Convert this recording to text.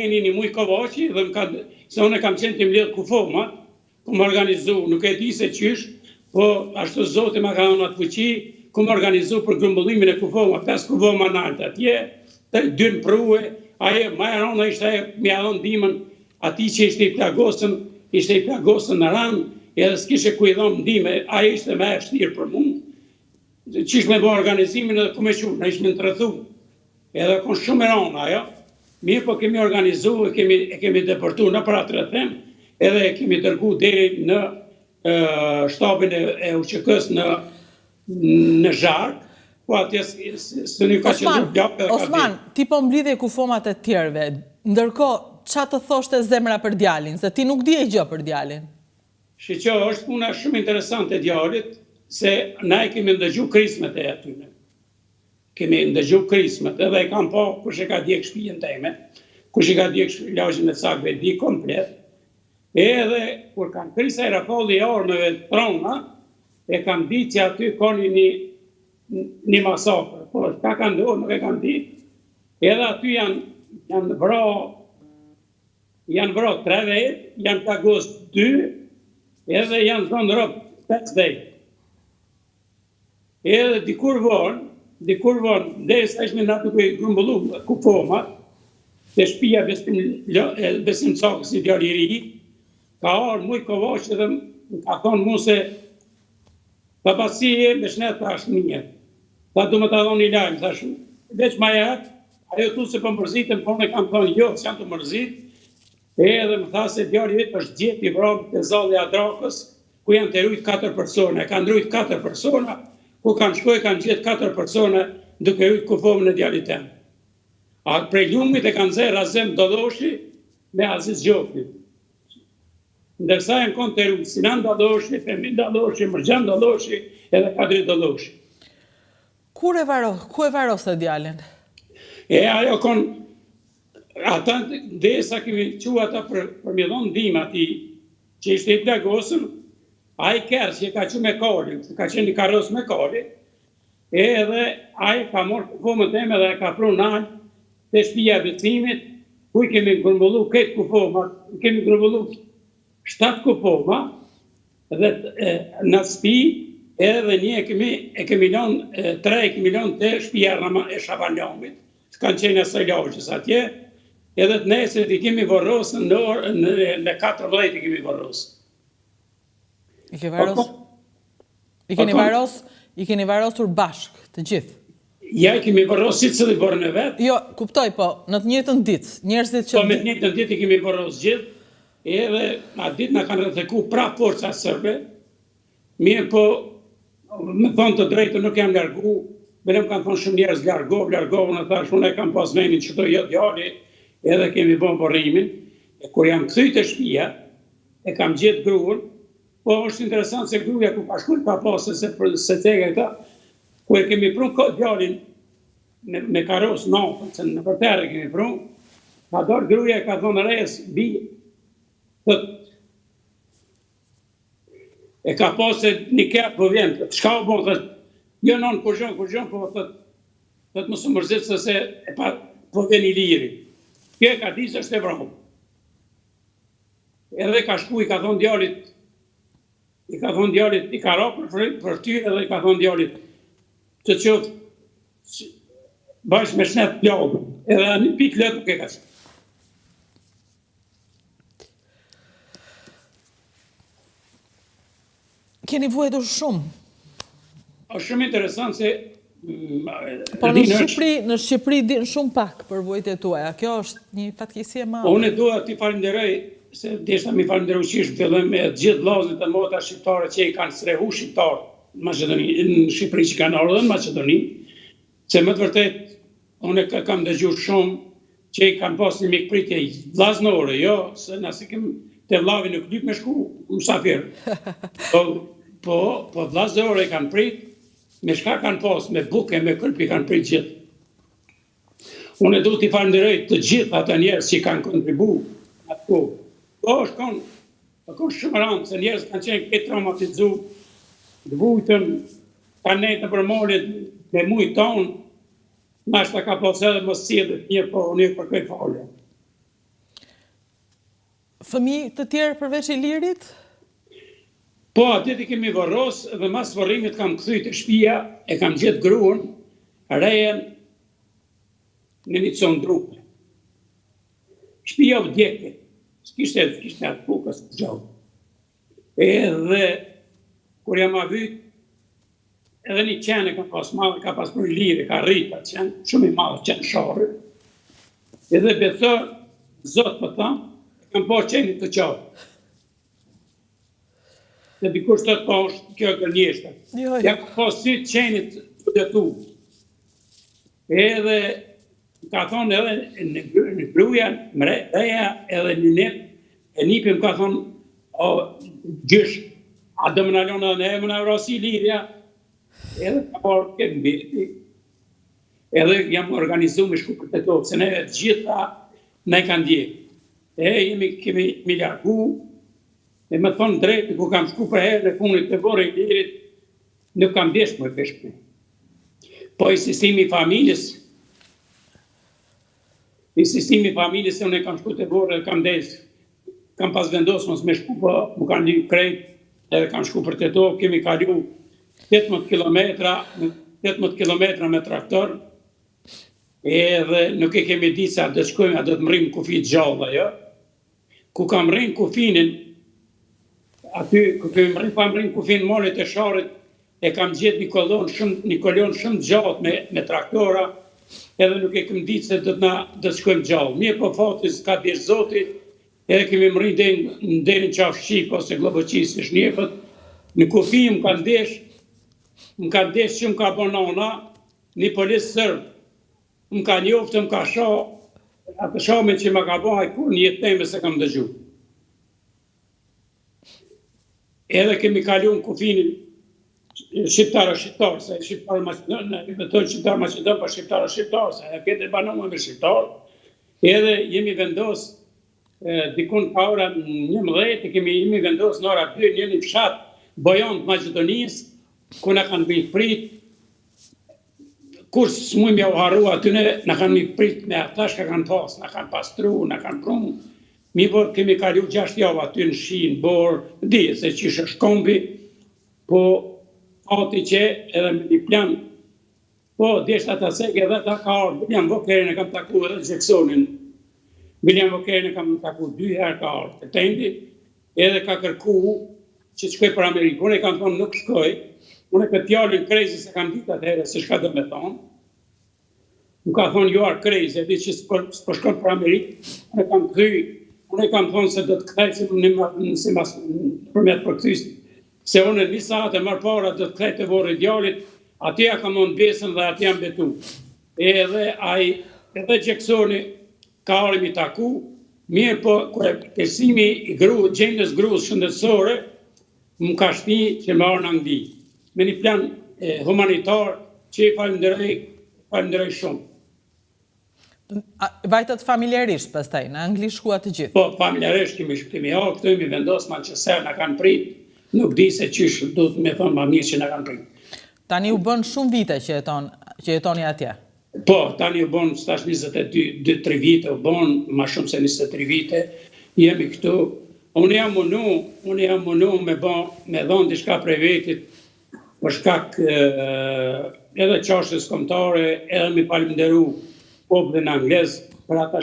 një muj Kovaçi dhe se unë kam qenë të mbledh kufoma, ku më organizu, nuk e di se qysh, po ashtu Zoti ma ka dhënë atë fuqi, ku më organizu për grumbullimin e kufoma, 5 kufoma naltë atje, 2 në prue, aje ma e rona ishte aje me adhon dimën, ati që ishte i plagosën në ranë, edhe s'kishe ku i dhomë ndime, aje ishte me e shtirë për mund, qish me bo organizimin edhe ku me qunë, në ishme në të rëthu, edhe kon shumë e rona, ajo, mirë po kemi organizu, e kemi depërtu në për atë rëthem, edhe e kemi dërgu deri në shtabin e UÇK-s në Zhark, po atje së një ka qëllu gjapë. Osman, ti po mblidhe kufomat e tjerve, ndërkohë, qa të thoshte zemra për djalin, se ti nuk di e gjë për djalin? Shqo, është puna shumë interesante e djalit, se na e kemi ndëgju krismet e atyne. Kemi ndëgju krismet, edhe e kam po kush e ka djek shpijen teme, kush e ka djek lajgjën e cakve, di komplet, edhe kur kam krisa e rakolli e ormeve të trona, e kam ditë që aty koni një masakër, po ka kanë ndodhur, nuk e kam ditë, edhe aty janë vro 3 vetë, janë tagos 2, edhe janë zonë rëpë 5 vetë. Edhe dikur vonë, dhe sa ishme në aty ku i grumbullu kufoma, dhe shpia besim cakës i djali i ri, ka arë muj Kovaçi dhe ka thonë mu se ta pasi e me shnet thash një. Ta du me ta thonë një lajmë, thash, veç ma jetë, ajo tu se për mërzitën, por ne kam thonë jo, që janë të mërzit, edhe më tha se djali vetë është gjetë i vrabë të zalli a Drakës, ku janë të rujtë 4 persona, kanë rujtë 4 persona, ku kanë shkoj, kanë gjetë 4 persona duke rujtë kufomën e djali temë. A prej ljumit e kanë zërë Azem Dalloshi me Aziz Gjokli. Ndërsa e në konë të rujtë Sinan Dalloshi, Femin Dalloshi, Mërgjan Dalloshi edhe Kadri Dalloshi. Ku e varos të djalin? Ajo konë, ata dhe sa kemi qua ata për me dhonë dhima ti, që ishte i plagosën, a i kërë që ka që me kari, ka qenë një karos me kari, edhe a i ka morë kufomën teme dhe ka pru nalë të shpija becimit, ku i kemi grumbullu këtë kufoma, kemi grumbullu 7 kufoma, dhe në spi, edhe një e kemi lonë, 3 e kemi lonë të shpija e Shabanjomit, të kanë qenë asaj lagjes atje, edhe të nesër i kemi vorosën në 14 i kemi vorosën. I keni varosur bashk, të gjithë? Ja, i kemi varosë si cëllë i borën e vetë. Jo, kuptoj, po, në të njëjtën ditë, njerëzit që... Po, me të njëjtën ditë i kemi varosë gjithë, edhe atë ditë në kanë rëtheku pra forca sërbe, mirë po, me thonë të drejtë nuk jam largu, me kanë thonë shumë njerëz largohë, në thash, unë e kam pas menin që të jetë djali, edhe kemi bon borrimin, e kur jam këthyjt e shpia, e kam gjithë gruën, po është interesant se gruja ku ka shkull ka pasë se tega e ta, ku e kemi pru djalin me karos natën, se në përtere kemi pru, ka dorë gruja e ka thonë rejës, bi, e ka pasë një kërë për vjen, të shka u bon, jo non kur gjon, po të më së mërzit se e pa për vjen i liri. Kjo e ka di se është e vrahë. Edhe ka shku, i ka thonë djalit, i ka ra për ty, edhe i ka thonë djalit, të qëftë, bashkë me shnet plagën, edhe një pikë lëtë ke ka që. Keni vuajtur shumë? është shumë interesant se... Po në Shqipëri din shumë pak për vuajtjet tuaja, kjo është një fatkeqësi e madhe. Unë dua t'i falenderoj, se deshta mi falenderoj qish filloj me gjithë vllazët e mota shqiptare që i kanë strehu shqiptarë në Maqedoni, në Shqipëri që kanë ardhur në Maqedoni, se më të vërtet, unë kam dëgjuar shumë që i kanë pas një mikpritje vllaznore, jo, se nëse kem të vllavi nuk lyp me shku musafir. Po vllaznore i kanë prit, me shka kanë pas, me buke, me kërpi kanë prit gjithë. Unë du t'i falenderoj të gjithë ata njerëz që kanë kontribu atë kohë. Po është konë shumë rëndë, se njerëz kanë qenë këtë traumatizu, të vujtën, kanë nejtë në përmolit me mujtë tonë, nashta ka pas edhe mos cilët një, po unë për këtë falje. fëmijë të tjerë përveç Ilirit? Po, aty të kemi varros dhe mas varrimit kam kthy te shtëpia, e kam gjetë gruan, rejen në një conë drupe. Shtëpia vdekte, s'kishte atë bukës të gjallë. Edhe, kur jam avyt, edhe një qenë ka pas madhe, ka pas për lirë, ka rrita qenë, shumë i madhe qenë sharë. Edhe beso, zotë për thamë, kam po qenit të qarë. Dhe dikush të po është kjo gërnjeshtë. Ja ka po si qenit të detu. Edhe, ka thonë edhe në gruja, mreja, edhe një nip, e nipim ka thonë, gjysh, a dë më nalon edhe ne, më në vrasi lirja, edhe ka parë këtë mbeti, edhe jam organizu me shku për të tokë, se ne të gjitha ne kanë djekë. Kemi largu, e më thonë drejtë, ku kam shku për herë në punit të vore i lirit, nuk kam desh më peshme. Po i sistemi familjes, se unë e kam shku të vore, kam desh, kam pas vendosë mos me shku, po më kanë një krejt, edhe kam shku për të tokë, kemi kalu 18 kilometra me traktor, edhe nuk e kemi ditë se a do të shkojmë, a do të mërim kufit gjallë, jo? Ku kam rrinë kufinin, aty, ku kemi mërim kufin molit e sharit, e kam gjetë një kolon shumë gjatë me traktora, edhe nuk e kemi ditë se do të shkojmë gjallë. Mje po fatis ka desh zotit, edhe kemi mërim në derin qafë Shqip, ose Globoqis, është njefët, në kufin më ka ndesh që më ka bonona, një polis sërbë, më ka njoftë, më ka sho, atë shome që më ka bëha i kur një jetë teme se kam dëgju. Edhe kemi kalu në kufinin shqiptarë, se shqiptarë Macedon, me thonë shqiptarë Macedon, pa shqiptarë, se e këtë e banohme me shqiptarë. Edhe jemi vendos, dikun ka ora 11, jemi vendos në ora 2, një fshat Bojon të Macedonisë, ku në kanë bëjt prit, kur së mujmë ja u harru aty në kanë bëjt prit me ata shka kanë pas, në kanë pastru, në kanë prunë. Mi por kemi kalu 6 javë aty në Shinë, borë, di se që ishë shkombi, po ati që edhe me një plan, po deshtë ata seke edhe ta ka orë, William Vokerin e kam taku edhe Gjeksonin, William Vokerin e kam taku 2 herë ka orë, e tendi, edhe ka kërku që të shkoj për Amerikë, unë e kam thonë nuk shkoj, unë e këtë fjallin krejzi se kam ditë atë herë, se shka dhe me thonë. Më ka thonë, you are crazy, e di që s'po shkoj për Amerikë, unë e kam thonë se do të kthej, se mas përmet për këthysi, se unë e një saat e marë para do të kthej të vorë i djallit, atje kam unë besën dhe atje jam betu. Edhe Gjeksoni ka arim i taku, mirë po, kërë kësimi i gjendës gruës shëndetësore, më ka shti që më arë në Angli, me një plan humanitar që i falenderoj shumë. Vajtët familjarisht pastaj, në Angli shkua të gjithë? Po, familjarisht kemi ha, këtu imi vendos Manchester në kanë prit, nuk di se qysh du të me thonë ma mirë që në kanë prit. Tani u bën shumë vite që jetoni atje? Po, tani u bën stash 22-23 vite, u bën ma shumë se 23 vite, jemi këtu. Unë jam munu me dhonë diçka prej vetit, për shkak edhe qashës kombëtare, edhe mi falenderu popullin anglez për ata